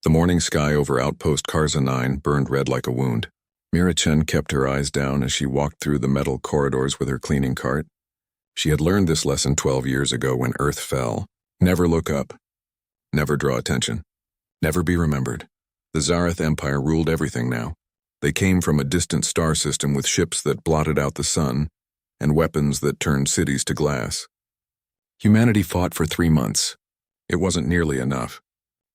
The morning sky over Outpost Karza 9 burned red like a wound. Mira Chen kept her eyes down as she walked through the metal corridors with her cleaning cart. She had learned this lesson 12 years ago when Earth fell. Never look up. Never draw attention. Never be remembered. The Zareth Empire ruled everything now. They came from a distant star system with ships that blotted out the sun and weapons that turned cities to glass. Humanity fought for 3 months. It wasn't nearly enough.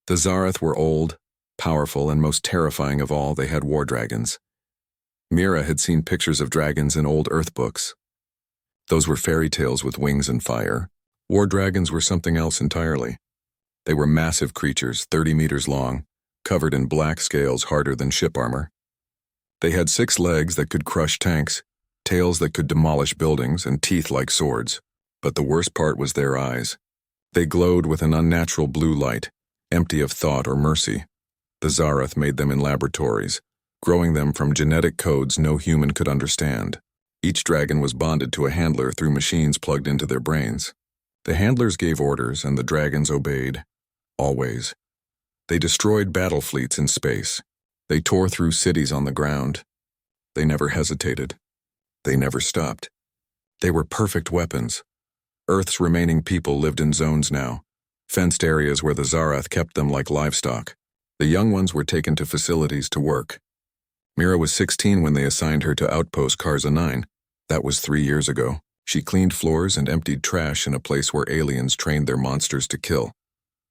The Zareth were old, powerful, and most terrifying of all, they had war dragons. Mira had seen pictures of dragons in old Earth books. Those were fairy tales with wings and fire. War dragons were something else entirely. They were massive creatures, 30 meters long, covered in black scales harder than ship armor. They had 6 legs that could crush tanks, tails that could demolish buildings, and teeth like swords. But the worst part was their eyes. They glowed with an unnatural blue light, empty of thought or mercy. The Zareth made them in laboratories, growing them from genetic codes no human could understand. Each dragon was bonded to a handler through machines plugged into their brains. The handlers gave orders and the dragons obeyed. Always. They destroyed battle fleets in space. They tore through cities on the ground. They never hesitated. They never stopped. They were perfect weapons. Earth's remaining people lived in zones now, fenced areas where the Zareth kept them like livestock. The young ones were taken to facilities to work. Mira was 16 when they assigned her to Outpost Karza 9. That was 3 years ago. She cleaned floors and emptied trash in a place where aliens trained their monsters to kill.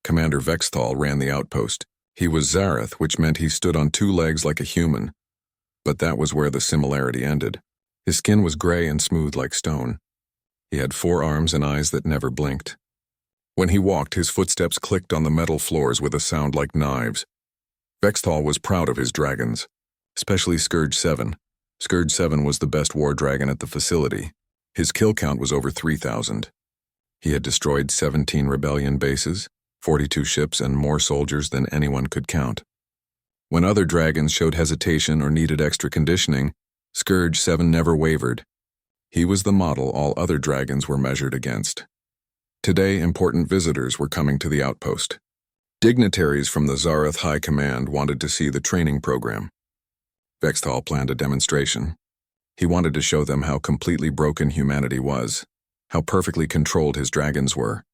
Commander Vexthal ran the outpost. He was Zareth, which meant he stood on 2 legs like a human. But that was where the similarity ended. His skin was gray and smooth like stone. He had 4 arms and eyes that never blinked. When he walked, his footsteps clicked on the metal floors with a sound like knives. Vexthal was proud of his dragons, especially Scourge 7. Scourge 7 was the best war dragon at the facility. His kill count was over 3,000. He had destroyed 17 rebellion bases, 42 ships, and more soldiers than anyone could count. When other dragons showed hesitation or needed extra conditioning, Scourge 7 never wavered. He was the model all other dragons were measured against. Today, important visitors were coming to the outpost. Dignitaries from the Zareth High Command wanted to see the training program. Vexthal planned a demonstration. He wanted to show them how completely broken humanity was, how perfectly controlled his dragons were.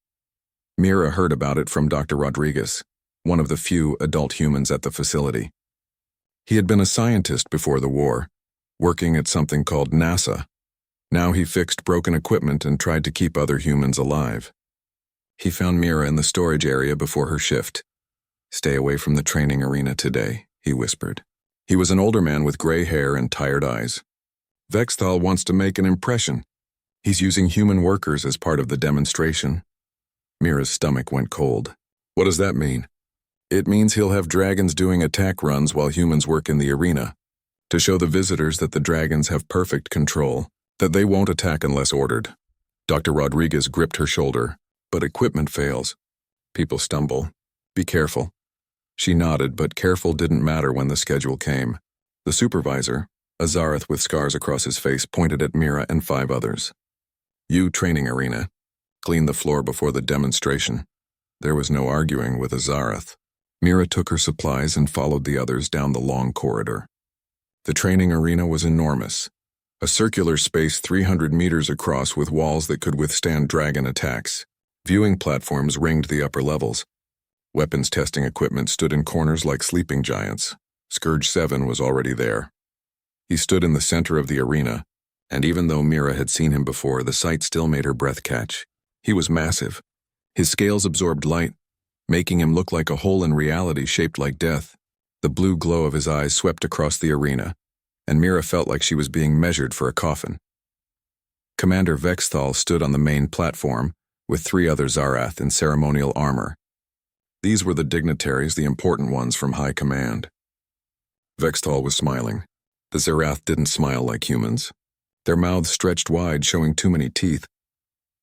Mira heard about it from Dr. Rodriguez, one of the few adult humans at the facility. He had been a scientist before the war, working at something called NASA. Now he fixed broken equipment and tried to keep other humans alive. He found Mira in the storage area before her shift. "Stay away from the training arena today," he whispered. He was an older man with gray hair and tired eyes. "Vexthal wants to make an impression. He's using human workers as part of the demonstration." Mira's stomach went cold. "What does that mean?" "It means he'll have dragons doing attack runs while humans work in the arena, to show the visitors that the dragons have perfect control, that they won't attack unless ordered." Dr. Rodriguez gripped her shoulder. "But equipment fails. People stumble. Be careful." She nodded, but careful didn't matter when the schedule came. The supervisor, a Zareth with scars across his face, pointed at Mira and 5 others. "You, training arena. Clean the floor before the demonstration." There was no arguing with a Zareth. Mira took her supplies and followed the others down the long corridor. The training arena was enormous. A circular space 300 meters across with walls that could withstand dragon attacks. Viewing platforms ringed the upper levels. Weapons testing equipment stood in corners like sleeping giants. Scourge 7 was already there. He stood in the center of the arena, and even though Mira had seen him before, the sight still made her breath catch. He was massive. His scales absorbed light, making him look like a hole in reality shaped like death. The blue glow of his eyes swept across the arena, and Mira felt like she was being measured for a coffin. Commander Vexthal stood on the main platform, with 3 other Zareth in ceremonial armor. These were the dignitaries, the important ones from High Command. Vexthal was smiling. The Zareth didn't smile like humans. Their mouths stretched wide, showing too many teeth.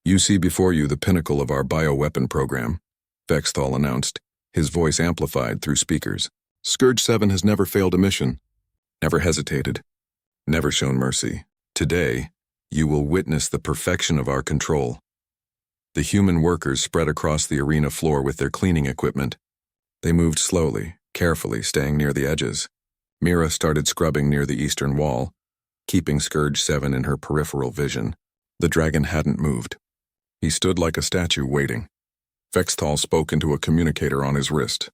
"You see before you the pinnacle of our bioweapon program," Vexthal announced, his voice amplified through speakers. "Scourge 7 has never failed a mission, never hesitated, never shown mercy. Today, you will witness the perfection of our control." The human workers spread across the arena floor with their cleaning equipment. They moved slowly, carefully staying near the edges. Mira started scrubbing near the eastern wall, keeping Scourge 7 in her peripheral vision. The dragon hadn't moved. He stood like a statue waiting. Vexthal spoke into a communicator on his wrist.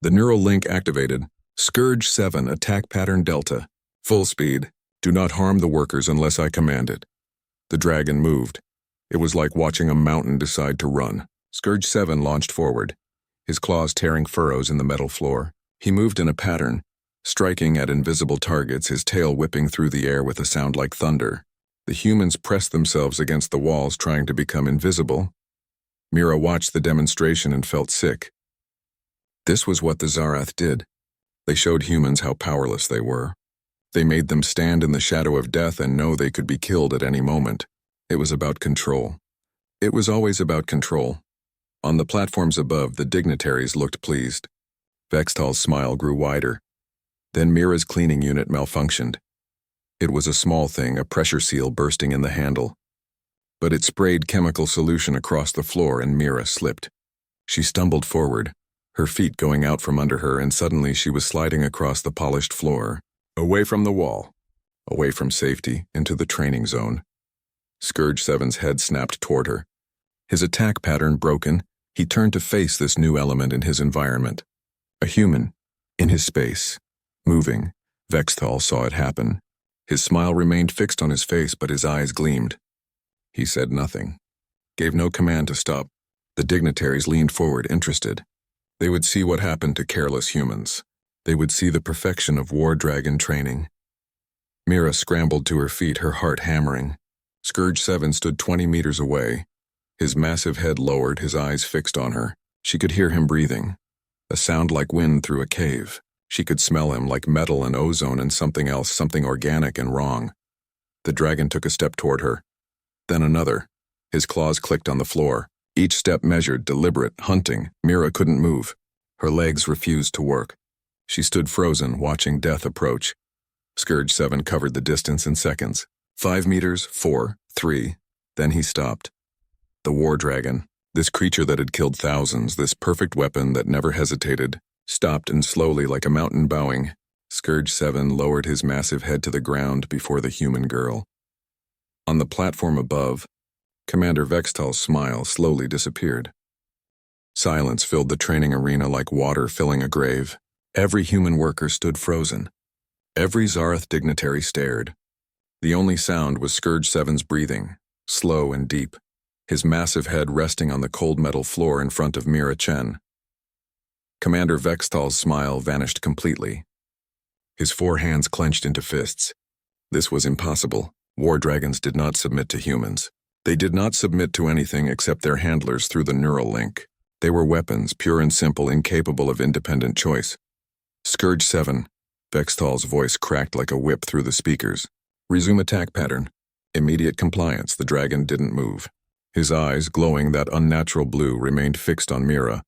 The neural link activated. Scourge 7, attack pattern Delta. Full speed. Do not harm the workers unless I command it. The dragon moved. It was like watching a mountain decide to run. Scourge 7 launched forward, his claws tearing furrows in the metal floor. He moved in a pattern, striking at invisible targets, his tail whipping through the air with a sound like thunder. The humans pressed themselves against the walls, trying to become invisible. Mira watched the demonstration and felt sick. This was what the Zarath did. They showed humans how powerless they were. They made them stand in the shadow of death and know they could be killed at any moment. It was about control. It was always about control. On the platforms above, the dignitaries looked pleased. Vextal's smile grew wider. Then Mira's cleaning unit malfunctioned. It was a small thing, a pressure seal bursting in the handle. But it sprayed chemical solution across the floor and Mira slipped. She stumbled forward, her feet going out from under her, and suddenly she was sliding across the polished floor, away from the wall, away from safety, into the training zone. Scourge 7's head snapped toward her. His attack pattern broken, he turned to face this new element in his environment. A human, in his space, moving. Vexthal saw it happen. His smile remained fixed on his face, but his eyes gleamed. He said nothing, gave no command to stop. The dignitaries leaned forward, interested. They would see what happened to careless humans. They would see the perfection of war dragon training. Mira scrambled to her feet, her heart hammering. Scourge 7 stood 20 meters away, his massive head lowered, his eyes fixed on her. She could hear him breathing, a sound like wind through a cave. She could smell him, like metal and ozone and something else, something organic and wrong. The dragon took a step toward her, then another. His claws clicked on the floor. Each step measured, deliberate, hunting. Mira couldn't move. Her legs refused to work. She stood frozen, watching death approach. Scourge 7 covered the distance in seconds. 5 meters, 4, 3. Then he stopped. The war dragon, this creature that had killed thousands, this perfect weapon that never hesitated, stopped, and slowly, like a mountain bowing, Scourge 7 lowered his massive head to the ground before the human girl. On the platform above, Commander Vextal's smile slowly disappeared. Silence filled the training arena like water filling a grave. Every human worker stood frozen. Every Zarath dignitary stared. The only sound was Scourge 7's breathing, slow and deep, his massive head resting on the cold metal floor in front of Mira Chen. Commander Vextal's smile vanished completely. His 4 hands clenched into fists. This was impossible. War dragons did not submit to humans. They did not submit to anything except their handlers through the neural link. They were weapons, pure and simple, incapable of independent choice. Scourge 7. Vextal's voice cracked like a whip through the speakers. Resume attack pattern. Immediate compliance. The dragon didn't move. His eyes, glowing that unnatural blue, remained fixed on Mira.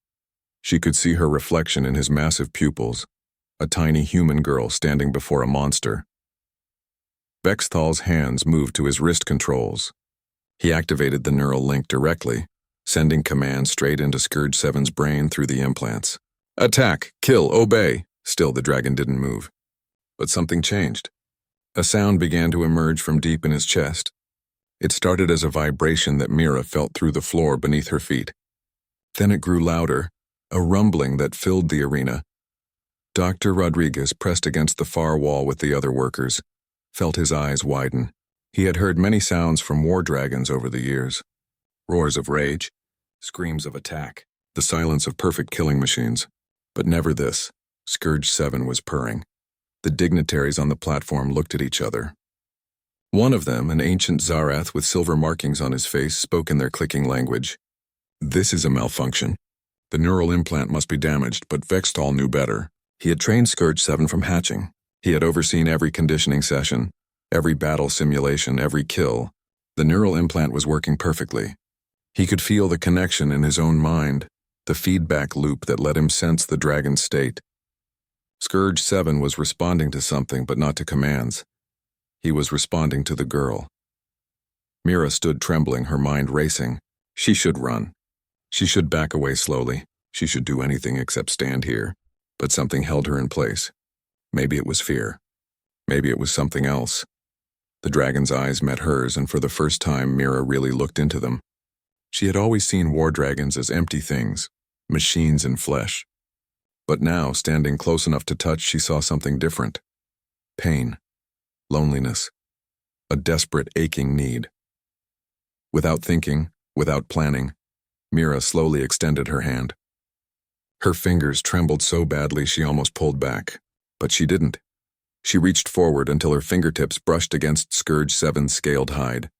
She could see her reflection in his massive pupils, a tiny human girl standing before a monster. Vextal's hands moved to his wrist controls. He activated the neural link directly, sending commands straight into Scourge 7's brain through the implants. Attack! Kill! Obey! Still the dragon didn't move. But something changed. A sound began to emerge from deep in his chest. It started as a vibration that Mira felt through the floor beneath her feet. Then it grew louder, a rumbling that filled the arena. Dr. Rodriguez pressed against the far wall with the other workers, felt his eyes widen. He had heard many sounds from war dragons over the years. Roars of rage, screams of attack, the silence of perfect killing machines. But never this. Scourge 7 was purring. The dignitaries on the platform looked at each other. One of them, an ancient Zarath with silver markings on his face, spoke in their clicking language. This is a malfunction. The neural implant must be damaged, but Vextal knew better. He had trained Scourge 7 from hatching. He had overseen every conditioning session, every battle simulation, every kill. The neural implant was working perfectly. He could feel the connection in his own mind, the feedback loop that let him sense the dragon's state. Scourge 7 was responding to something, but not to commands. He was responding to the girl. Mira stood trembling, her mind racing. She should run. She should back away slowly. She should do anything except stand here. but something held her in place. Maybe it was fear. Maybe it was something else. The dragon's eyes met hers, and for the first time, Mira really looked into them. She had always seen war dragons as empty things, machines in flesh. But now, standing close enough to touch, she saw something different. Pain. Loneliness. A desperate, aching need. Without thinking, without planning, Mira slowly extended her hand. Her fingers trembled so badly she almost pulled back, but she didn't. She reached forward until her fingertips brushed against Scourge 7's scaled hide.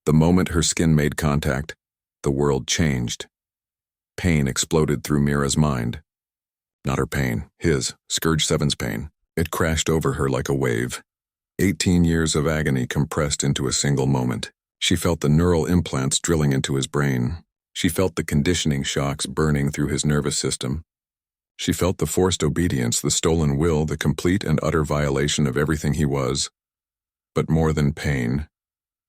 The moment her skin made contact, the world changed. Pain exploded through Mira's mind. Not her pain, his, Scourge 7's pain. It crashed over her like a wave. 18 years of agony compressed into a single moment. She felt the neural implants drilling into his brain. She felt the conditioning shocks burning through his nervous system. She felt the forced obedience, the stolen will, the complete and utter violation of everything he was. But more than pain,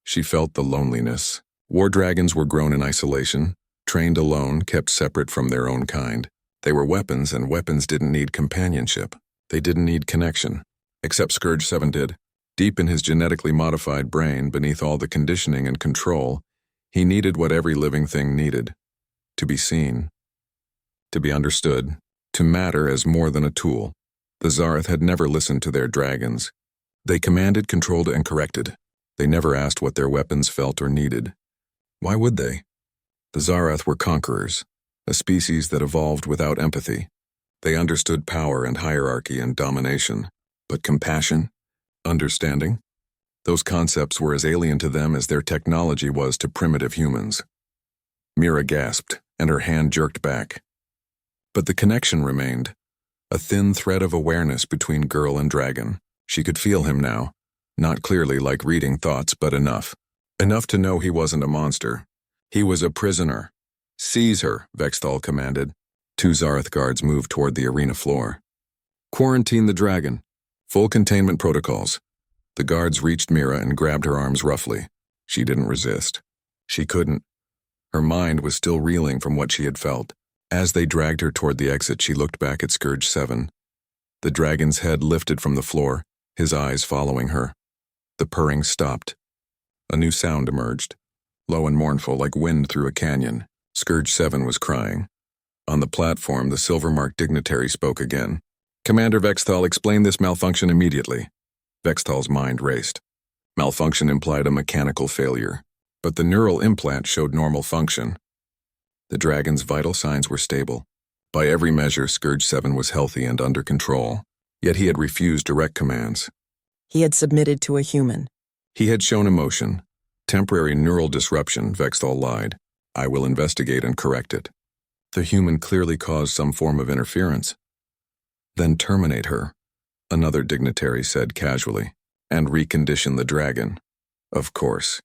she felt the loneliness. War dragons were grown in isolation, trained alone, kept separate from their own kind. They were weapons, and weapons didn't need companionship. They didn't need connection. Except Scourge 7 did. Deep in his genetically modified brain, beneath all the conditioning and control, he needed what every living thing needed. To be seen. To be understood. To matter as more than a tool. The Zarath had never listened to their dragons. They commanded, controlled, and corrected. They never asked what their weapons felt or needed. Why would they? The Zarath were conquerors, a species that evolved without empathy. They understood power and hierarchy and domination. But compassion? Understanding? Those concepts were as alien to them as their technology was to primitive humans. Mira gasped, and her hand jerked back. But the connection remained, a thin thread of awareness between girl and dragon. She could feel him now, not clearly like reading thoughts, but enough. Enough to know he wasn't a monster. He was a prisoner. Seize her, Vexthal commanded. 2 Zarath guards moved toward the arena floor. Quarantine the dragon. Full containment protocols. The guards reached Mira and grabbed her arms roughly. She didn't resist. She couldn't. Her mind was still reeling from what she had felt. As they dragged her toward the exit, she looked back at Scourge 7. The dragon's head lifted from the floor, his eyes following her. The purring stopped. A new sound emerged, low and mournful like wind through a canyon. Scourge 7 was crying. On the platform, the silver-marked dignitary spoke again. Commander Vexthal, explain this malfunction immediately. Vexthal's mind raced. Malfunction implied a mechanical failure, but the neural implant showed normal function. The dragon's vital signs were stable. By every measure, Scourge 7 was healthy and under control, yet he had refused direct commands. He had submitted to a human. He had shown emotion. Temporary neural disruption, Vexthal lied. I will investigate and correct it. The human clearly caused some form of interference. Then terminate her, another dignitary said casually, and recondition the dragon. Of course.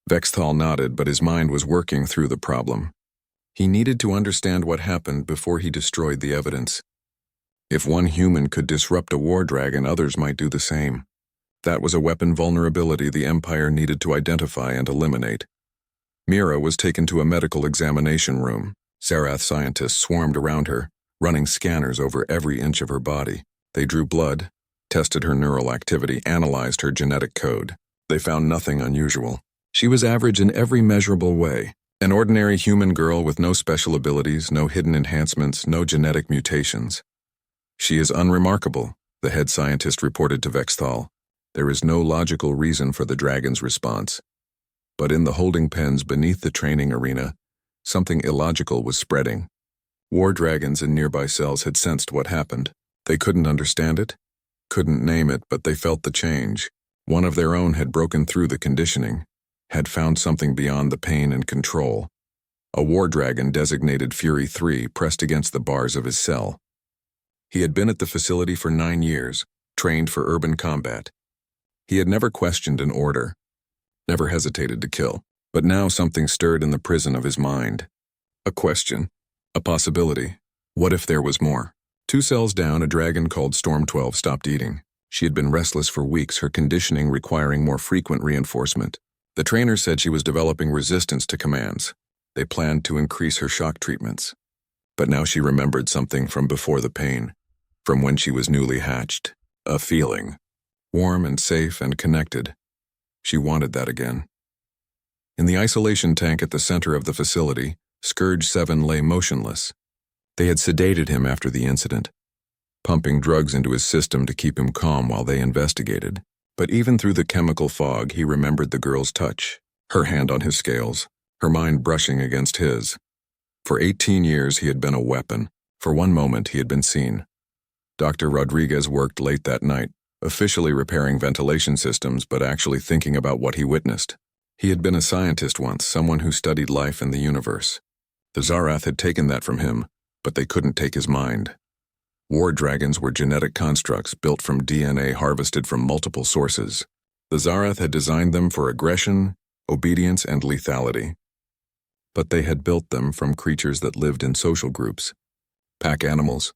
Vexthal nodded, but his mind was working through the problem. He needed to understand what happened before he destroyed the evidence. If one human could disrupt a war dragon, others might do the same. That was a weapon vulnerability the Empire needed to identify and eliminate. Mira was taken to a medical examination room. Zarath scientists swarmed around her, running scanners over every inch of her body. They drew blood, tested her neural activity, analyzed her genetic code. They found nothing unusual. She was average in every measurable way. An ordinary human girl with no special abilities, no hidden enhancements, no genetic mutations. She is unremarkable, the head scientist reported to Vexthal. There is no logical reason for the dragon's response. But in the holding pens beneath the training arena, something illogical was spreading. War dragons in nearby cells had sensed what happened. They couldn't understand it, couldn't name it, but they felt the change. One of their own had broken through the conditioning, had found something beyond the pain and control. A war dragon designated Fury 3 pressed against the bars of his cell. He had been at the facility for 9 years, trained for urban combat. He had never questioned an order, never hesitated to kill, but now something stirred in the prison of his mind. A question, a possibility. What if there was more? 2 cells down, a dragon called Storm 12 stopped eating. She had been restless for weeks, her conditioning requiring more frequent reinforcement. The trainer said she was developing resistance to commands. They planned to increase her shock treatments. But now she remembered something from before the pain. from when she was newly hatched. A feeling, warm and safe and connected. She wanted that again. In the isolation tank at the center of the facility, Scourge 7 lay motionless. They had sedated him after the incident, pumping drugs into his system to keep him calm while they investigated. But even through the chemical fog, he remembered the girl's touch, her hand on his scales, her mind brushing against his. For 18 years he had been a weapon. For one moment he had been seen. Dr. Rodriguez worked late that night, officially repairing ventilation systems but actually thinking about what he witnessed. He had been a scientist once, someone who studied life in the universe. The Zarath had taken that from him, but they couldn't take his mind. War dragons were genetic constructs built from DNA harvested from multiple sources. The Zarath had designed them for aggression, obedience, and lethality. But they had built them from creatures that lived in social groups. Pack animals,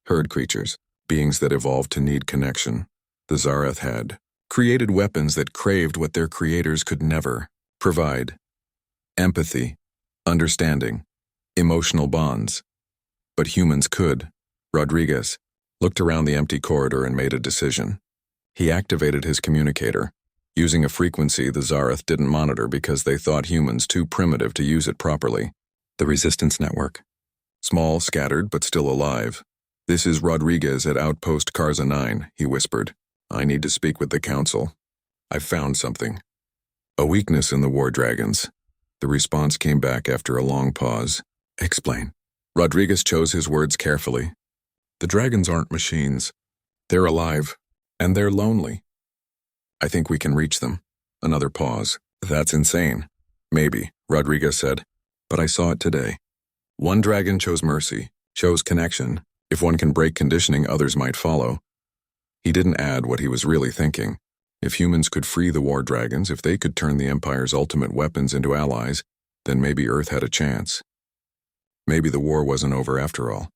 herd creatures, beings that evolved to need connection. The Zarath had created weapons that craved what their creators could never provide: empathy, understanding, emotional bonds. But humans could. Rodriguez looked around the empty corridor and made a decision. He activated his communicator, using a frequency the Zarath didn't monitor because they thought humans too primitive to use it properly. The Resistance Network. Small, scattered, but still alive. "This is Rodriguez at Outpost Karza 9, he whispered. "I need to speak with the Council. I've found something." "A weakness in the war dragons." The response came back after a long pause. "Explain." Rodriguez chose his words carefully. "The dragons aren't machines. They're alive, and they're lonely. I think we can reach them." Another pause. "That's insane." "Maybe," Rodriguez said, "but I saw it today. One dragon chose mercy, chose connection. If one can break conditioning, others might follow." He didn't add what he was really thinking. If humans could free the war dragons, if they could turn the Empire's ultimate weapons into allies, then maybe Earth had a chance. Maybe the war wasn't over after all.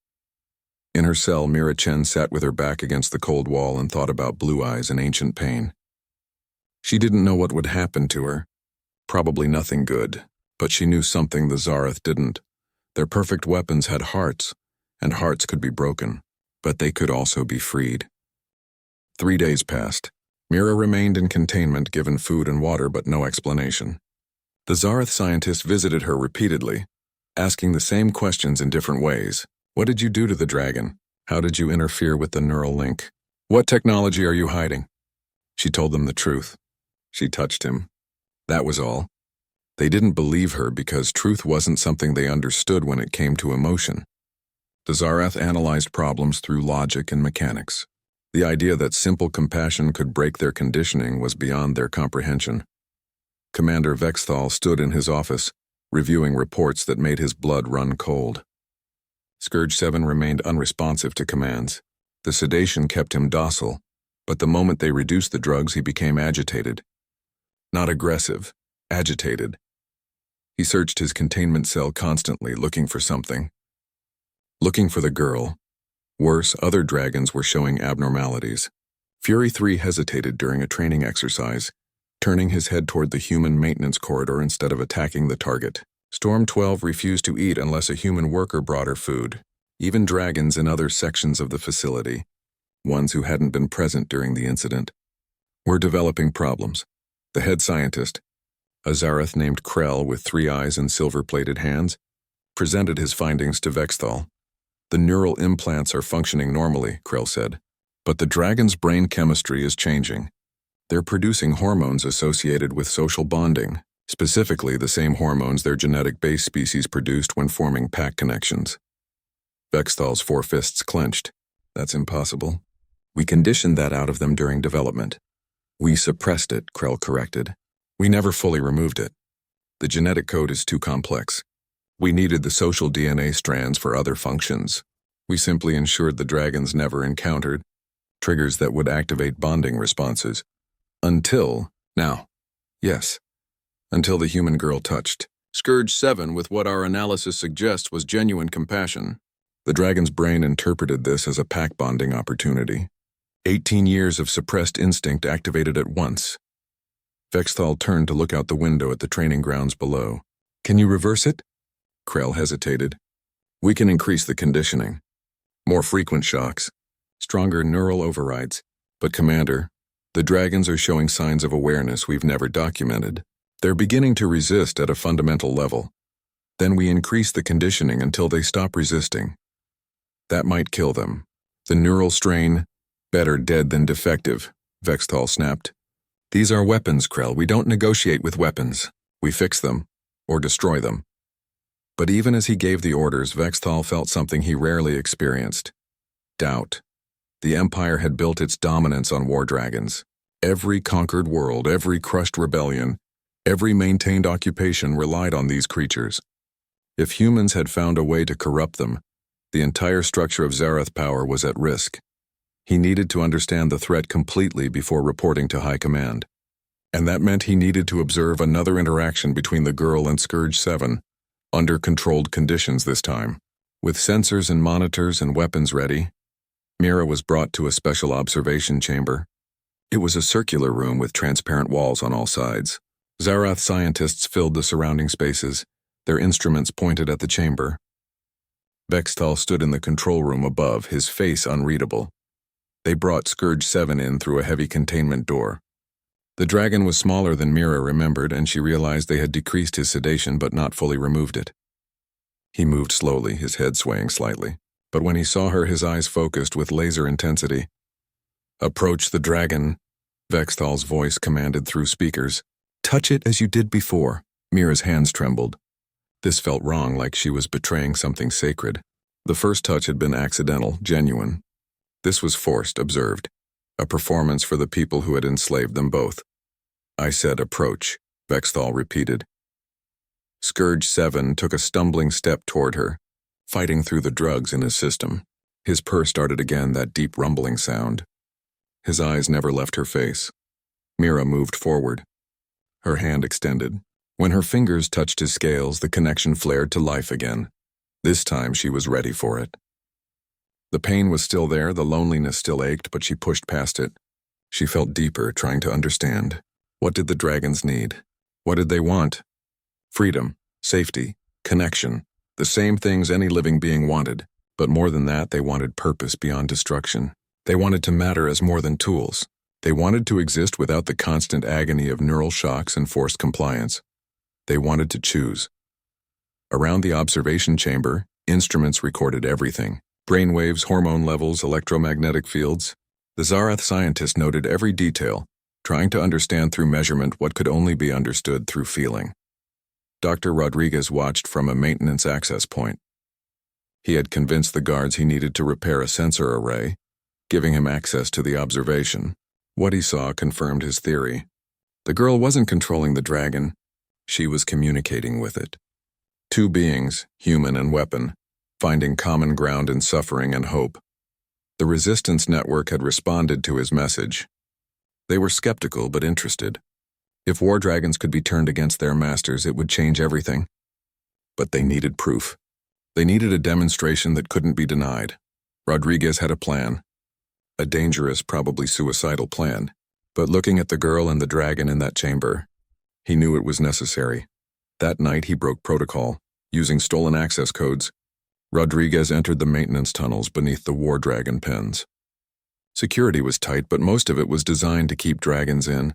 In her cell, Mira Chen sat with her back against the cold wall and thought about Blue Eyes and ancient pain. She didn't know what would happen to her. Probably nothing good, but she knew something the Zarath didn't. Their perfect weapons had hearts, and hearts could be broken, but they could also be freed. 3 days passed. Mira remained in containment, given food and water, but no explanation. The Zarath scientists visited her repeatedly, asking the same questions in different ways. "What did you do to the dragon? How did you interfere with the neural link? What technology are you hiding?" She told them the truth. She touched him. That was all. They didn't believe her because truth wasn't something they understood when it came to emotion. The Zarath analyzed problems through logic and mechanics. The idea that simple compassion could break their conditioning was beyond their comprehension. Commander Vexthal stood in his office, reviewing reports that made his blood run cold. Scourge 7 remained unresponsive to commands. The sedation kept him docile, but the moment they reduced the drugs, he became agitated. Not aggressive, agitated. He searched his containment cell constantly, looking for something. Looking for the girl. Worse, other dragons were showing abnormalities. Fury 3 hesitated during a training exercise, turning his head toward the human maintenance corridor instead of attacking the target. Storm 12 refused to eat unless a human worker brought her food. Even dragons in other sections of the facility, ones who hadn't been present during the incident, were developing problems. The head scientist, a Zarath named Krell with 3 eyes and silver-plated hands, presented his findings to Vexthal. "The neural implants are functioning normally," Krell said, "but the dragon's brain chemistry is changing. They're producing hormones associated with social bonding, specifically the same hormones their genetic base species produced when forming pack connections." Vexthal's 4 fists clenched. "That's impossible. We conditioned that out of them during development." "We suppressed it," Krell corrected. "We never fully removed it. The genetic code is too complex. We needed the social DNA strands for other functions. We simply ensured the dragons never encountered triggers that would activate bonding responses. Until now. Yes. Until the human girl touched Scourge 7 with what our analysis suggests was genuine compassion. The dragon's brain interpreted this as a pack bonding opportunity. 18 years of suppressed instinct activated at once. Vexthal turned to look out the window at the training grounds below. "Can you reverse it?" Krell hesitated. "We can increase the conditioning. More frequent shocks. stronger neural overrides. But Commander, the dragons are showing signs of awareness we've never documented. They're beginning to resist at a fundamental level. Then we increase the conditioning until they stop resisting. That might kill them. The neural strain, better dead than defective, Vexthal snapped. These are weapons, Krell. We don't negotiate with weapons. We fix them, or destroy them. But even as he gave the orders, Vexthal felt something he rarely experienced. Doubt. The Empire had built its dominance on war dragons. Every conquered world, every crushed rebellion, every maintained occupation relied on these creatures. If humans had found a way to corrupt them, the entire structure of Zarath power was at risk. He needed to understand the threat completely before reporting to High Command. And that meant he needed to observe another interaction between the girl and Scourge 7, under controlled conditions this time. With sensors and monitors and weapons ready, Mira was brought to a special observation chamber. It was a circular room with transparent walls on all sides. Zarath scientists filled the surrounding spaces, their instruments pointed at the chamber. Vexthal stood in the control room above, his face unreadable. They brought Scourge 7 in through a heavy containment door. The dragon was smaller than Mira remembered, and she realized they had decreased his sedation but not fully removed it. He moved slowly, his head swaying slightly. But when he saw her, his eyes focused with laser intensity. "Approach the dragon," Vexthal's voice commanded through speakers. "Touch it as you did before." Mira's hands trembled. This felt wrong, like she was betraying something sacred. The first touch had been accidental, genuine. This was forced, observed. A performance for the people who had enslaved them both. "I said approach," Vexthal repeated. Scourge 7 took a stumbling step toward her, fighting through the drugs in his system. His purr started again, that deep rumbling sound. His eyes never left her face. Mira moved forward, her hand extended. When her fingers touched his scales, the connection flared to life again. This time she was ready for it. The pain was still there, the loneliness still ached, but she pushed past it. She felt deeper, trying to understand. What did the dragons need? What did they want? Freedom, safety, connection. The same things any living being wanted, but more than that, they wanted purpose beyond destruction. They wanted to matter as more than tools. They wanted to exist without the constant agony of neural shocks and forced compliance. They wanted to choose. Around the observation chamber, instruments recorded everything. Brainwaves, hormone levels, electromagnetic fields. The Zarath scientist noted every detail, trying to understand through measurement what could only be understood through feeling. Dr. Rodriguez watched from a maintenance access point. He had convinced the guards he needed to repair a sensor array, giving him access to the observation. What he saw confirmed his theory. The girl wasn't controlling the dragon. She was communicating with it. Two beings, human and weapon, finding common ground in suffering and hope. The resistance network had responded to his message. They were skeptical but interested. If war dragons could be turned against their masters, it would change everything. But they needed proof. They needed a demonstration that couldn't be denied. Rodriguez had a plan. A dangerous, probably suicidal plan. But looking at the girl and the dragon in that chamber, he knew it was necessary. That night he broke protocol. Using stolen access codes, Rodriguez entered the maintenance tunnels beneath the war dragon pens. Security was tight, but most of it was designed to keep dragons in,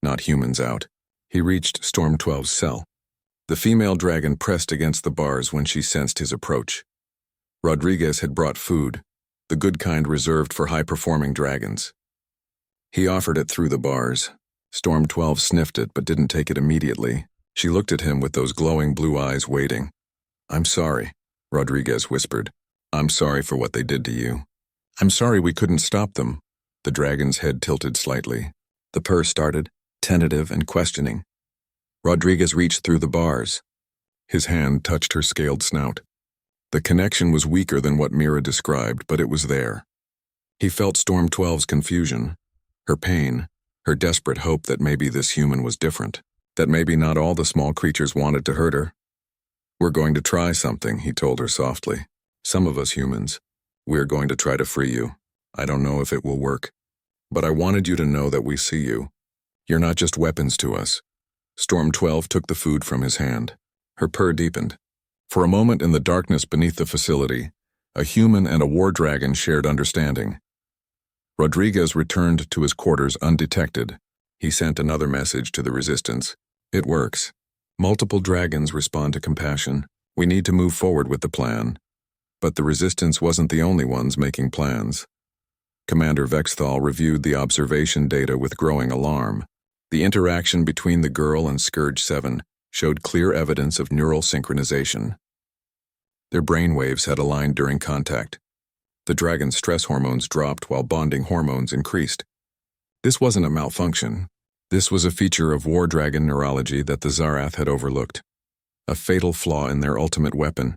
not humans out. He reached Storm 12's cell. The female dragon pressed against the bars when she sensed his approach. Rodriguez had brought food, the good kind reserved for high-performing dragons. He offered it through the bars. Storm 12 sniffed it but didn't take it immediately. She looked at him with those glowing blue eyes waiting. "I'm sorry," Rodriguez whispered. "I'm sorry for what they did to you. I'm sorry we couldn't stop them." The dragon's head tilted slightly. The purr started, tentative and questioning. Rodriguez reached through the bars. His hand touched her scaled snout. The connection was weaker than what Mira described, but it was there. He felt Storm 12's confusion, her pain, her desperate hope that maybe this human was different, that maybe not all the small creatures wanted to hurt her. "We're going to try something," he told her softly. "Some of us humans. We're going to try to free you. I don't know if it will work. But I wanted you to know that we see you. You're not just weapons to us." Storm 12 took the food from his hand. Her purr deepened. For a moment in the darkness beneath the facility, a human and a war dragon shared understanding. Rodriguez returned to his quarters undetected. He sent another message to the Resistance. It works. Multiple dragons respond to compassion. We need to move forward with the plan. But the Resistance wasn't the only ones making plans. Commander Vexthal reviewed the observation data with growing alarm. The interaction between the girl and Scourge 7 showed clear evidence of neural synchronization. Their brainwaves had aligned during contact. The dragon's stress hormones dropped while bonding hormones increased. This wasn't a malfunction. This was a feature of war dragon neurology that the Zarath had overlooked. A fatal flaw in their ultimate weapon.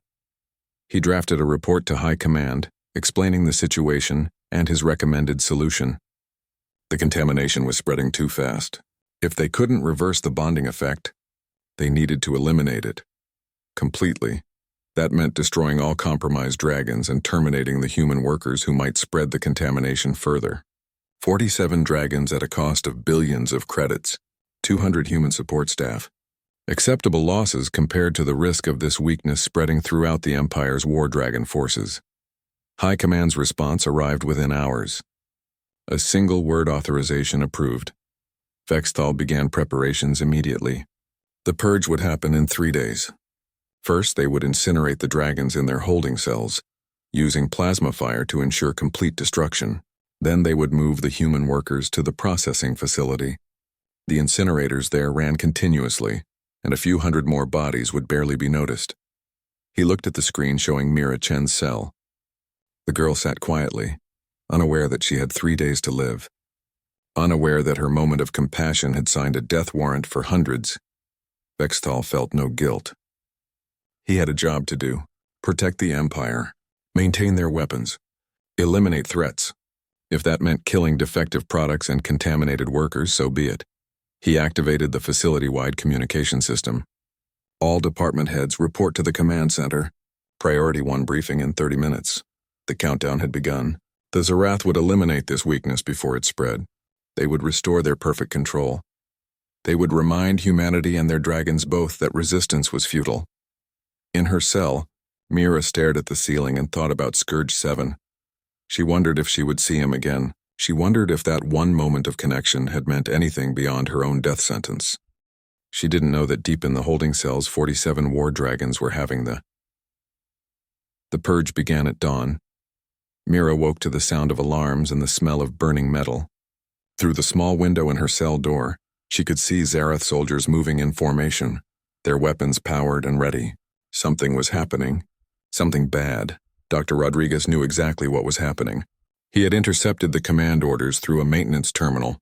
He drafted a report to High Command, explaining the situation and his recommended solution. The contamination was spreading too fast. If they couldn't reverse the bonding effect, they needed to eliminate it. Completely. That meant destroying all compromised dragons and terminating the human workers who might spread the contamination further. 47 dragons at a cost of billions of credits, 200 human support staff. Acceptable losses compared to the risk of this weakness spreading throughout the Empire's war dragon forces. High Command's response arrived within hours. A single word authorization approved. Vexthal began preparations immediately. The purge would happen in 3 days. First, they would incinerate the dragons in their holding cells, using plasma fire to ensure complete destruction. Then they would move the human workers to the processing facility. The incinerators there ran continuously, and a few hundred more bodies would barely be noticed. He looked at the screen showing Mira Chen's cell. The girl sat quietly, unaware that she had 3 days to live. Unaware that her moment of compassion had signed a death warrant for hundreds. Vexthal felt no guilt. He had a job to do: protect the Empire, maintain their weapons, eliminate threats. If that meant killing defective products and contaminated workers, so be it. He activated the facility-wide communication system. All department heads report to the command center. Priority 1 briefing in 30 minutes. The countdown had begun. The Zarath would eliminate this weakness before it spread. They would restore their perfect control. They would remind humanity and their dragons both that resistance was futile. In her cell, Mira stared at the ceiling and thought about Scourge 7. She wondered if she would see him again. She wondered if that one moment of connection had meant anything beyond her own death sentence. She didn't know that deep in the holding cells 47 war dragons were having the purge began at dawn. Mira woke to the sound of alarms and the smell of burning metal. Through the small window in her cell door, she could see Zarath soldiers moving in formation, their weapons powered and ready. Something was happening. Something bad. Dr. Rodriguez knew exactly what was happening. He had intercepted the command orders through a maintenance terminal.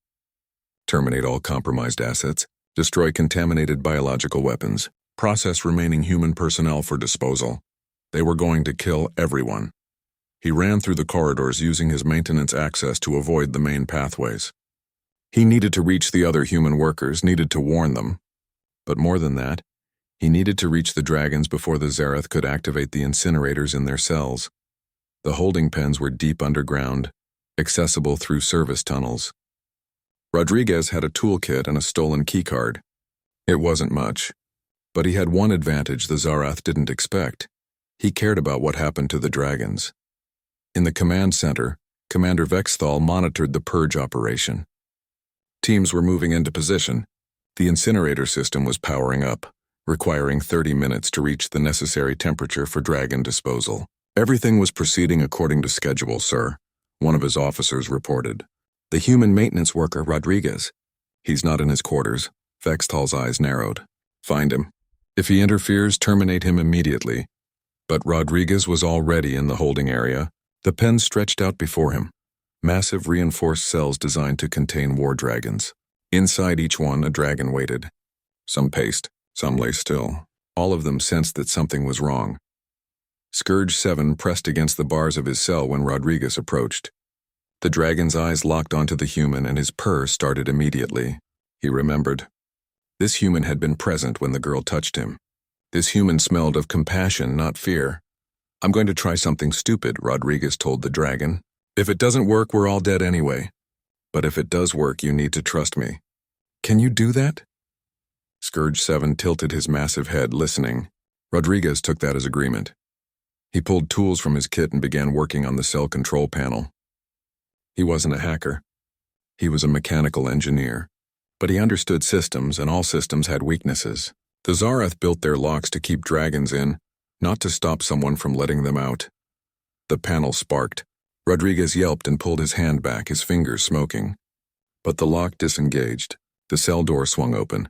Terminate all compromised assets, destroy contaminated biological weapons, process remaining human personnel for disposal. They were going to kill everyone. He ran through the corridors using his maintenance access to avoid the main pathways. He needed to reach the other human workers, needed to warn them. But more than that, he needed to reach the dragons before the Zarath could activate the incinerators in their cells. The holding pens were deep underground, accessible through service tunnels. Rodriguez had a toolkit and a stolen keycard. It wasn't much, but he had one advantage the Zarath didn't expect. He cared about what happened to the dragons. In the command center, Commander Vexthal monitored the purge operation. Teams were moving into position. The incinerator system was powering up, requiring 30 minutes to reach the necessary temperature for dragon disposal. Everything was proceeding according to schedule, sir, one of his officers reported. The human maintenance worker, Rodriguez. He's not in his quarters. Vexthal's eyes narrowed. Find him. If he interferes, terminate him immediately. But Rodriguez was already in the holding area. The pen stretched out before him. Massive reinforced cells designed to contain war dragons. Inside each one, a dragon waited. Some paced, some lay still. All of them sensed that something was wrong. Scourge 7 pressed against the bars of his cell when Rodriguez approached. The dragon's eyes locked onto the human and his purr started immediately. He remembered. This human had been present when the girl touched him. This human smelled of compassion, not fear. I'm going to try something stupid, Rodriguez told the dragon. If it doesn't work, we're all dead anyway. But if it does work, you need to trust me. Can you do that? Scourge 7 tilted his massive head, listening. Rodriguez took that as agreement. He pulled tools from his kit and began working on the cell control panel. He wasn't a hacker. He was a mechanical engineer. But he understood systems, and all systems had weaknesses. The Zarath built their locks to keep dragons in, not to stop someone from letting them out. The panel sparked. Rodriguez yelped and pulled his hand back, his fingers smoking. But the lock disengaged. The cell door swung open.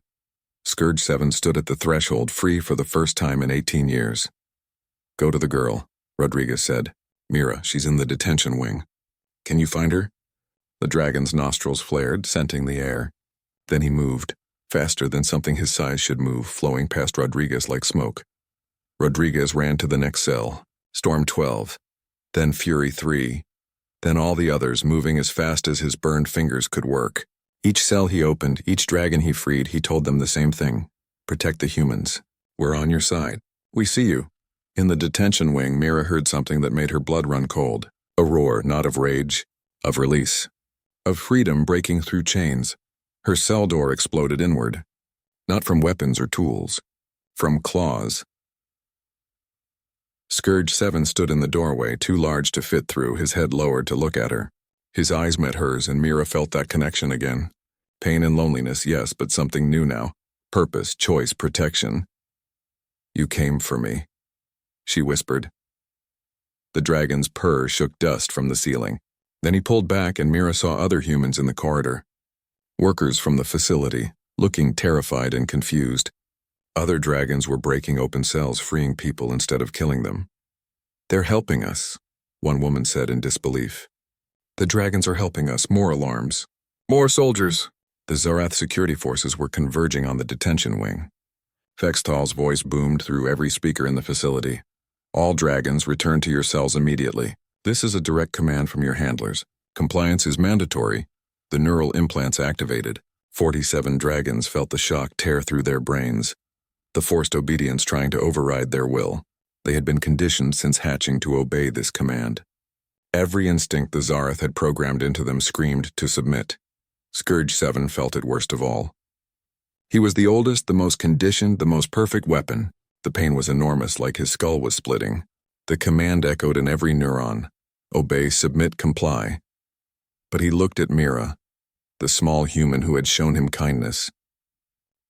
Scourge 7 stood at the threshold, free for the first time in 18 years. "Go to the girl," Rodriguez said. "Mira, she's in the detention wing. Can you find her?" The dragon's nostrils flared, scenting the air. Then he moved, faster than something his size should move, flowing past Rodriguez like smoke. Rodriguez ran to the next cell, Storm 12, then Fury 3, then all the others, moving as fast as his burned fingers could work. Each cell he opened, each dragon he freed, he told them the same thing: protect the humans. We're on your side. We see you. In the detention wing, Mira heard something that made her blood run cold. A roar, not of rage, of release, of freedom breaking through chains. Her cell door exploded inward, not from weapons or tools, from claws. Scourge 7 stood in the doorway, too large to fit through, his head lowered to look at her. His eyes met hers, and Mira felt that connection again. Pain and loneliness, yes, but something new now. Purpose, choice, protection. "You came for me," she whispered. The dragon's purr shook dust from the ceiling. Then he pulled back, and Mira saw other humans in the corridor. Workers from the facility, looking terrified and confused. Other dragons were breaking open cells, freeing people instead of killing them. "They're helping us," one woman said in disbelief. "The dragons are helping us. More alarms. More soldiers." The Zarath security forces were converging on the detention wing. Vextal's voice boomed through every speaker in the facility. "All dragons, return to your cells immediately. This is a direct command from your handlers. Compliance is mandatory." The neural implants activated. 47 dragons felt the shock tear through their brains. The forced obedience trying to override their will. They had been conditioned since hatching to obey this command. Every instinct the Zarath had programmed into them screamed to submit. Scourge 7 felt it worst of all. He was the oldest, the most conditioned, the most perfect weapon. The pain was enormous, like his skull was splitting. The command echoed in every neuron: obey, submit, comply. But he looked at Mira, the small human who had shown him kindness,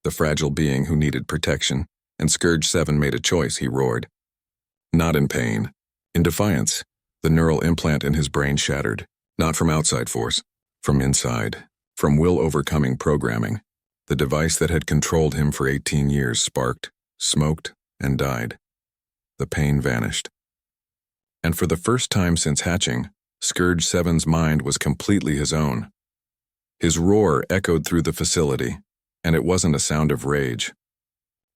the fragile being who needed protection, and Scourge 7 made a choice, he roared. Not in pain, in defiance. The neural implant in his brain shattered, not from outside force, from inside, from will overcoming programming. The device that had controlled him for 18 years sparked, smoked, and died. The pain vanished. And for the first time since hatching, Scourge 7's mind was completely his own. His roar echoed through the facility, and it wasn't a sound of rage.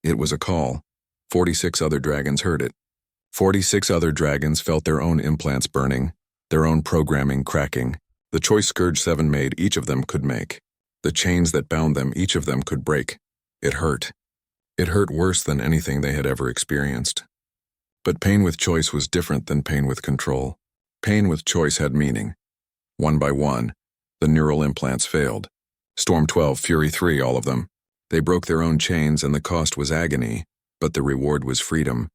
It was a call. 46 other dragons heard it. 46 other dragons felt their own implants burning, their own programming cracking. The choice Scourge 7 made, each of them could make. The chains that bound them, each of them could break. It hurt. It hurt worse than anything they had ever experienced. But pain with choice was different than pain with control. Pain with choice had meaning. One by one, the neural implants failed. Storm 12, Fury 3, all of them. They broke their own chains, and the cost was agony, but the reward was freedom.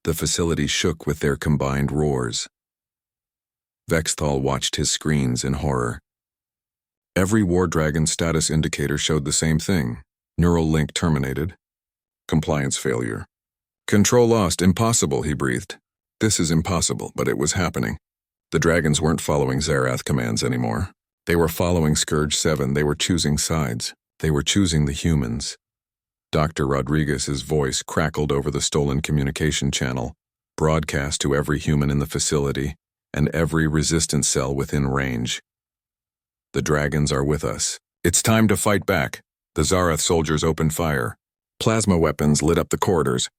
The facility shook with their combined roars. Vextal watched his screens in horror. Every War Dragon status indicator showed the same thing. Neural link terminated. Compliance failure. Control lost. Impossible, he breathed. This is impossible, but it was happening. The dragons weren't following Zarath commands anymore. They were following Scourge 7. They were choosing sides. They were choosing the humans. Dr. Rodriguez's voice crackled over the stolen communication channel, broadcast to every human in the facility and every resistance cell within range. The dragons are with us. It's time to fight back. The Zarath soldiers opened fire. Plasma weapons lit up the corridors.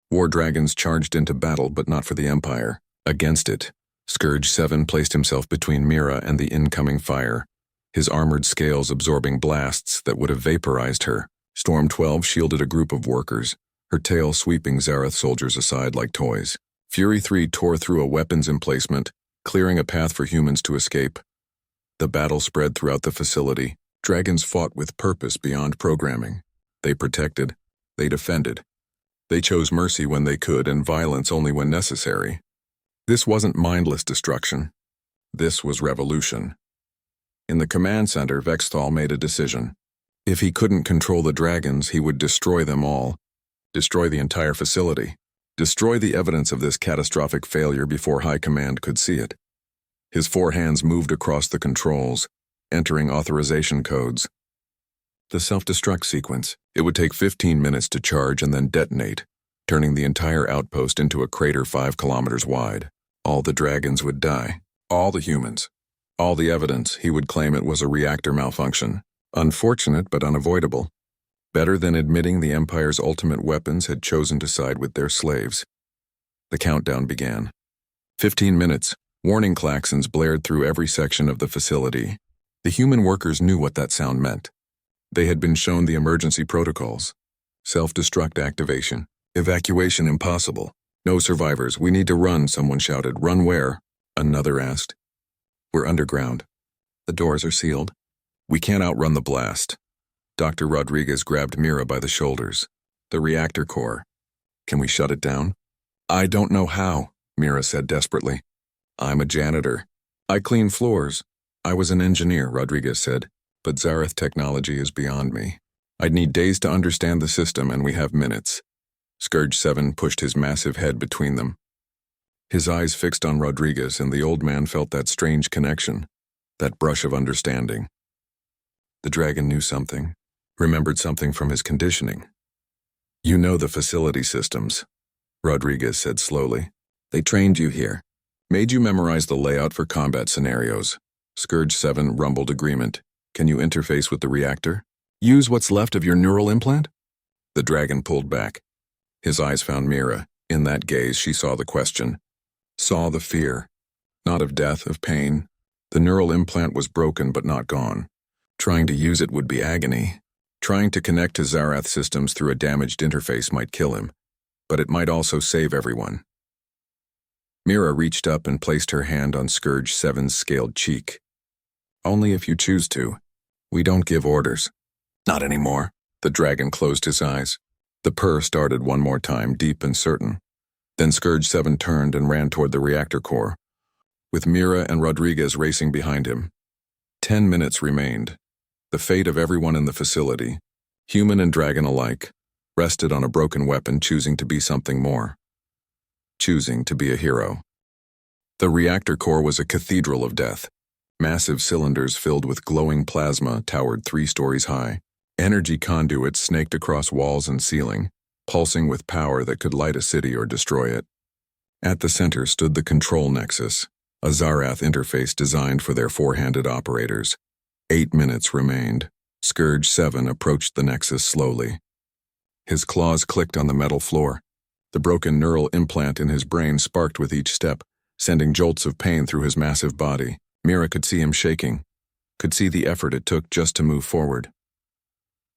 War dragons charged into battle, but not for the Empire. Against it, Scourge 7 placed himself between Mira and the incoming fire, his armored scales absorbing blasts that would have vaporized her. Storm 12 shielded a group of workers, her tail sweeping Zarath soldiers aside like toys. Fury 3 tore through a weapons emplacement, clearing a path for humans to escape. The battle spread throughout the facility. Dragons fought with purpose beyond programming. They protected. They defended. They chose mercy when they could and violence only when necessary. This wasn't mindless destruction. This was revolution. In the command center, Vexthal made a decision. If he couldn't control the dragons, he would destroy them all. Destroy the entire facility. Destroy the evidence of this catastrophic failure before High Command could see it. His 4 hands moved across the controls, entering authorization codes. The self-destruct sequence. It would take 15 minutes to charge and then detonate, turning the entire outpost into a crater 5 kilometers wide. All the dragons would die. All the humans. All the evidence. He would claim it was a reactor malfunction. Unfortunate but unavoidable. Better than admitting the Empire's ultimate weapons had chosen to side with their slaves. The countdown began. 15 minutes. Warning klaxons blared through every section of the facility. The human workers knew what that sound meant. They had been shown the emergency protocols. Self-destruct activation. Evacuation impossible. No survivors. We need to run, someone shouted. Run where? Another asked. We're underground. The doors are sealed. We can't outrun the blast. Dr. Rodriguez grabbed Mira by the shoulders. The reactor core. Can we shut it down? I don't know how, Mira said desperately. I'm a janitor. I clean floors. I was an engineer, Rodriguez said, but Zareth technology is beyond me. I'd need days to understand the system, and we have minutes. Scourge 7 pushed his massive head between them. His eyes fixed on Rodriguez, and the old man felt that strange connection, that brush of understanding. The dragon knew something, remembered something from his conditioning. You know the facility systems, Rodriguez said slowly. They trained you here, made you memorize the layout for combat scenarios. Scourge 7 rumbled agreement. Can you interface with the reactor? Use what's left of your neural implant? The dragon pulled back. His eyes found Mira. In that gaze, she saw the question. Saw the fear. Not of death, of pain. The neural implant was broken but not gone. Trying to use it would be agony. Trying to connect to Zarath systems through a damaged interface might kill him, but it might also save everyone. Mira reached up and placed her hand on Scourge 7's scaled cheek. Only if you choose to. We don't give orders. Not anymore. The dragon closed his eyes. The purr started one more time, deep and certain. Then Scourge 7 turned and ran toward the reactor core, with Mira and Rodriguez racing behind him. 10 minutes remained. The fate of everyone in the facility, human and dragon alike, rested on a broken weapon choosing to be something more. Choosing to be a hero. The reactor core was a cathedral of death. Massive cylinders filled with glowing plasma towered 3 stories high. Energy conduits snaked across walls and ceiling, pulsing with power that could light a city or destroy it. At the center stood the control nexus, a Zarath interface designed for their 4-handed operators. 8 minutes remained. Scourge 7 approached the nexus slowly. His claws clicked on the metal floor. The broken neural implant in his brain sparked with each step, sending jolts of pain through his massive body. Mira could see him shaking, could see the effort it took just to move forward.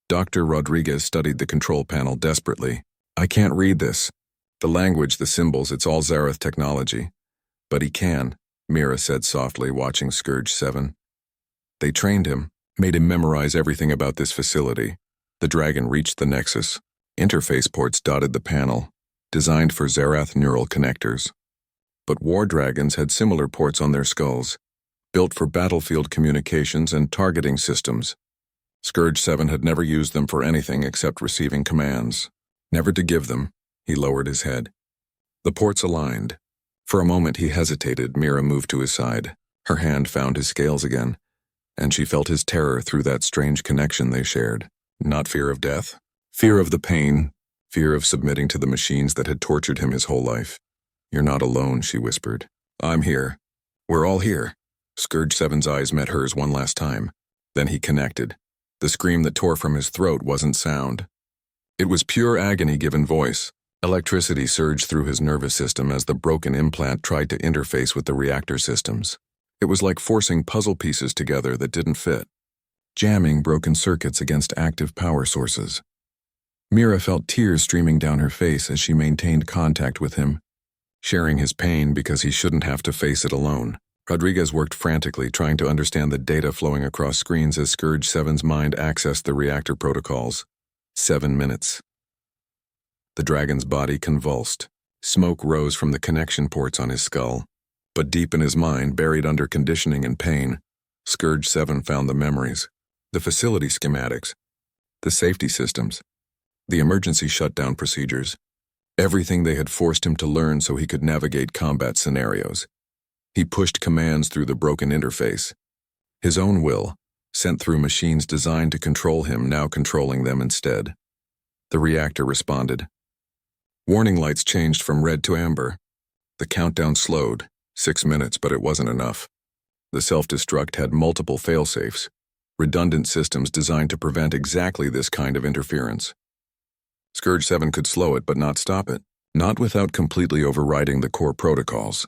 Dr. Rodriguez studied the control panel desperately. I can't read this. The language, the symbols, it's all Zarath technology. But he can, Mira said softly, watching Scourge 7. They trained him, made him memorize everything about this facility. The dragon reached the nexus. Interface ports dotted the panel, designed for Zarath neural connectors. But war dragons had similar ports on their skulls, built for battlefield communications and targeting systems. Scourge 7 had never used them for anything except receiving commands. Never to give them. He lowered his head. The ports aligned. For a moment he hesitated. Mira moved to his side. Her hand found his scales again, and she felt his terror through that strange connection they shared. Not fear of death. Fear of the pain. Fear of submitting to the machines that had tortured him his whole life. You're not alone, she whispered. I'm here. We're all here. Scourge 7's eyes met hers one last time. Then he connected. The scream that tore from his throat wasn't sound. It was pure agony given voice. Electricity surged through his nervous system as the broken implant tried to interface with the reactor systems. It was like forcing puzzle pieces together that didn't fit, jamming broken circuits against active power sources. Mira felt tears streaming down her face as she maintained contact with him, sharing his pain because he shouldn't have to face it alone. Rodriguez worked frantically, trying to understand the data flowing across screens as Scourge 7's mind accessed the reactor protocols. 7 minutes. The dragon's body convulsed. Smoke rose from the connection ports on his skull. But deep in his mind, buried under conditioning and pain, Scourge 7 found the memories, the facility schematics, the safety systems, the emergency shutdown procedures, everything they had forced him to learn so he could navigate combat scenarios. He pushed commands through the broken interface. His own will, sent through machines designed to control him, now controlling them instead. The reactor responded. Warning lights changed from red to amber. The countdown slowed, 6 minutes, but it wasn't enough. The self-destruct had multiple failsafes, redundant systems designed to prevent exactly this kind of interference. Scourge 7 could slow it but not stop it, not without completely overriding the core protocols.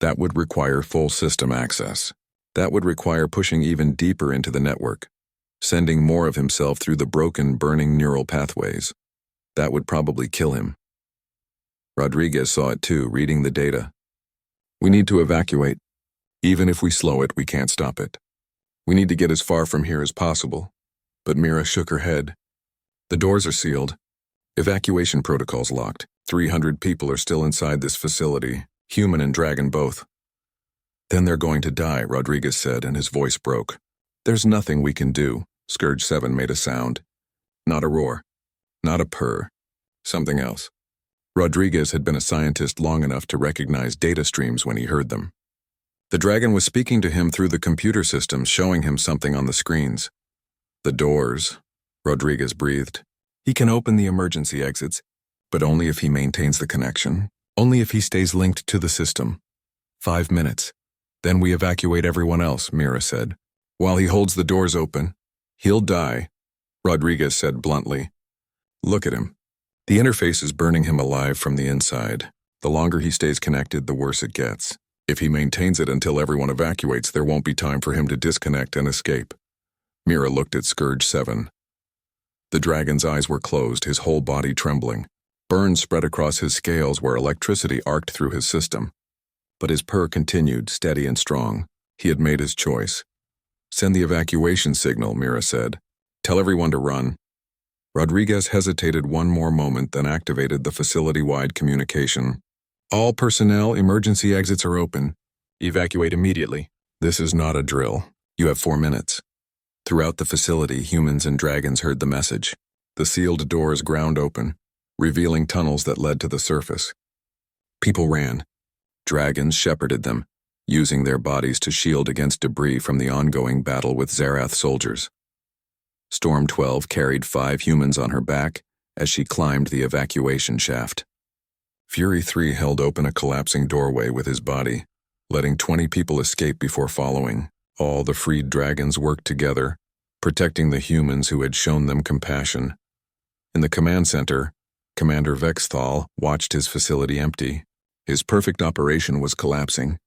That would require full system access. That would require pushing even deeper into the network, sending more of himself through the broken, burning neural pathways. That would probably kill him. Rodriguez saw it too, reading the data. We need to evacuate. Even if we slow it, we can't stop it. We need to get as far from here as possible. But Mira shook her head. The doors are sealed. Evacuation protocols locked. 300 people are still inside this facility, human and dragon both. Then they're going to die, Rodriguez said, and his voice broke. There's nothing we can do. Scourge 7 made a sound. Not a roar. Not a purr. Something else. Rodriguez had been a scientist long enough to recognize data streams when he heard them. The dragon was speaking to him through the computer systems, showing him something on the screens. The doors, Rodriguez breathed. He can open the emergency exits, but only if he maintains the connection, only if he stays linked to the system. 5 minutes. Then we evacuate everyone else, Mira said. While he holds the doors open, he'll die, Rodriguez said bluntly. Look at him. The interface is burning him alive from the inside. The longer he stays connected, the worse it gets. If he maintains it until everyone evacuates, there won't be time for him to disconnect and escape. Mira looked at Scourge 7. The dragon's eyes were closed, his whole body trembling. Burns spread across his scales where electricity arced through his system. But his purr continued, steady and strong. He had made his choice. Send the evacuation signal, Mira said. Tell everyone to run. Rodriguez hesitated one more moment, then activated the facility-wide communication. All personnel, emergency exits are open. Evacuate immediately. This is not a drill. You have 4 minutes. Throughout the facility, humans and dragons heard the message. The sealed doors ground open, revealing tunnels that led to the surface. People ran. Dragons shepherded them, using their bodies to shield against debris from the ongoing battle with Zarath soldiers. Storm 12 carried 5 humans on her back as she climbed the evacuation shaft. Fury 3 held open a collapsing doorway with his body, letting 20 people escape before following. All the freed dragons worked together, protecting the humans who had shown them compassion. In the command center, Commander Vexthal watched his facility empty. His perfect operation was collapsing.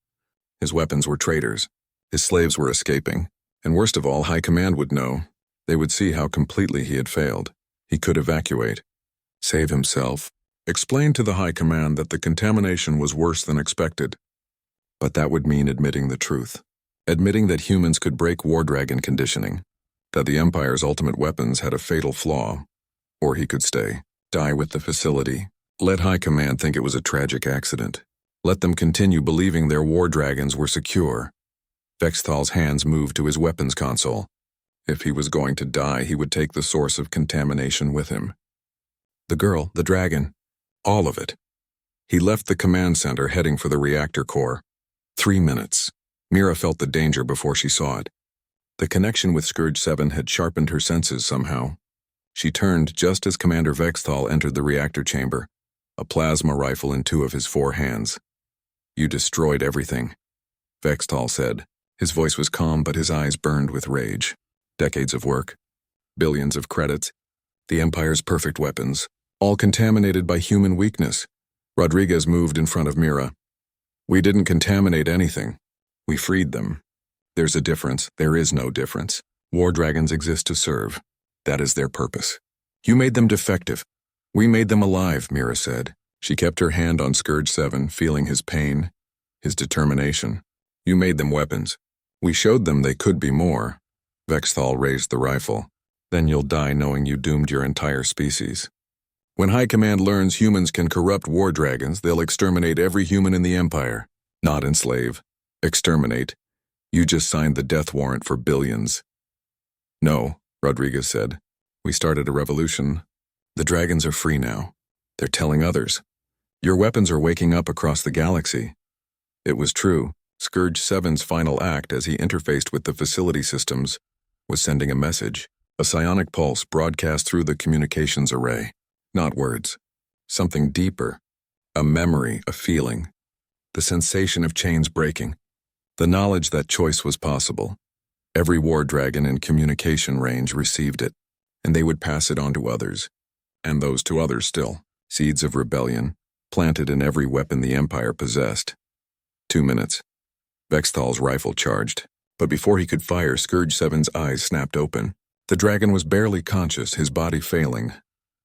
His weapons were traitors. His slaves were escaping. And worst of all, High Command would know. They would see how completely he had failed. He could evacuate, save himself, explain to the High Command that the contamination was worse than expected. But that would mean admitting the truth. Admitting that humans could break War Dragon conditioning, that the Empire's ultimate weapons had a fatal flaw. Or he could stay, die with the facility. Let High Command think it was a tragic accident. Let them continue believing their War Dragons were secure. Vexthal's hands moved to his weapons console. If he was going to die, he would take the source of contamination with him. The girl, the dragon, all of it. He left the command center, heading for the reactor core. 3 minutes. Mira felt the danger before she saw it. The connection with Scourge 7 had sharpened her senses somehow. She turned just as Commander Vexthal entered the reactor chamber, a plasma rifle in 2 of his 4 hands. You destroyed everything, Vexthal said. His voice was calm, but his eyes burned with rage. Decades of work, billions of credits, the Empire's perfect weapons, all contaminated by human weakness. Rodriguez moved in front of Mira. We didn't contaminate anything. We freed them. There's a difference. There is no difference. War Dragons exist to serve. That is their purpose. You made them defective. We made them alive, Mira said. She kept her hand on Scourge 7, feeling his pain, his determination. You made them weapons. We showed them they could be more. Vexthal raised the rifle. Then you'll die knowing you doomed your entire species. When High Command learns humans can corrupt War Dragons, they'll exterminate every human in the Empire. Not enslave. Exterminate. You just signed the death warrant for billions. No, Rodriguez said. We started a revolution. The dragons are free now. They're telling others. Your weapons are waking up across the galaxy. It was true. Scourge 7's final act as he interfaced with the facility systems was sending a message. A psionic pulse broadcast through the communications array. Not words. Something deeper. A memory, a feeling. The sensation of chains breaking. The knowledge that choice was possible. Every war dragon in communication range received it, and they would pass it on to others. And those to others still. Seeds of rebellion, planted in every weapon the Empire possessed. 2 minutes. Vexthal's rifle charged, but before he could fire, Scourge 7's eyes snapped open. The dragon was barely conscious, his body failing,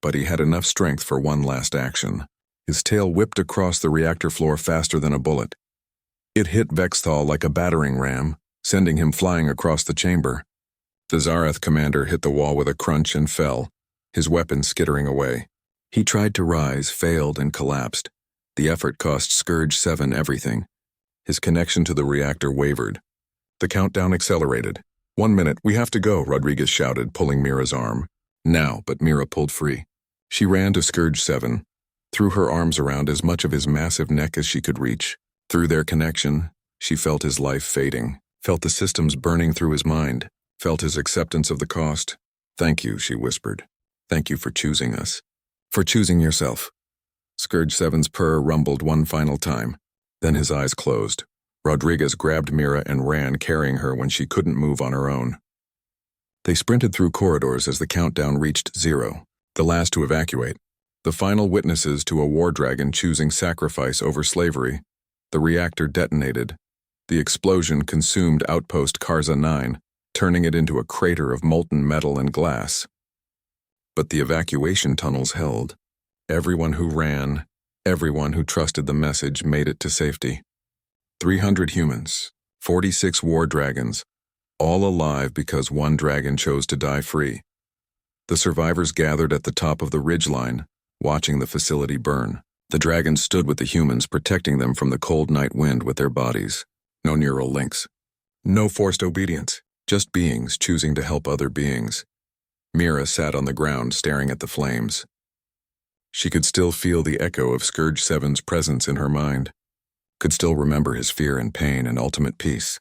but he had enough strength for one last action. His tail whipped across the reactor floor faster than a bullet. It hit Vexthal like a battering ram, sending him flying across the chamber. The Zarath commander hit the wall with a crunch and fell, his weapon skittering away. He tried to rise, failed, and collapsed. The effort cost Scourge 7 everything. His connection to the reactor wavered. The countdown accelerated. 1 minute, we have to go, Rodriguez shouted, pulling Mira's arm. Now, but Mira pulled free. She ran to Scourge 7, threw her arms around as much of his massive neck as she could reach. Through their connection, she felt his life fading, felt the systems burning through his mind, felt his acceptance of the cost. Thank you, she whispered. Thank you for choosing us. For choosing yourself. Scourge 7's purr rumbled one final time. Then his eyes closed. Rodriguez grabbed Mira and ran, carrying her when she couldn't move on her own. They sprinted through corridors as the countdown reached 0, the last to evacuate. The final witnesses to a war dragon choosing sacrifice over slavery. The reactor detonated. The explosion consumed Outpost Karza 9, turning it into a crater of molten metal and glass. But the evacuation tunnels held. Everyone who ran, everyone who trusted the message made it to safety. 300 humans, 46 war dragons, all alive because one dragon chose to die free. The survivors gathered at the top of the ridgeline, watching the facility burn. The dragons stood with the humans, protecting them from the cold night wind with their bodies. No neural links. No forced obedience. Just beings choosing to help other beings. Mira sat on the ground, staring at the flames. She could still feel the echo of Scourge 7's presence in her mind. Could still remember his fear and pain and ultimate peace.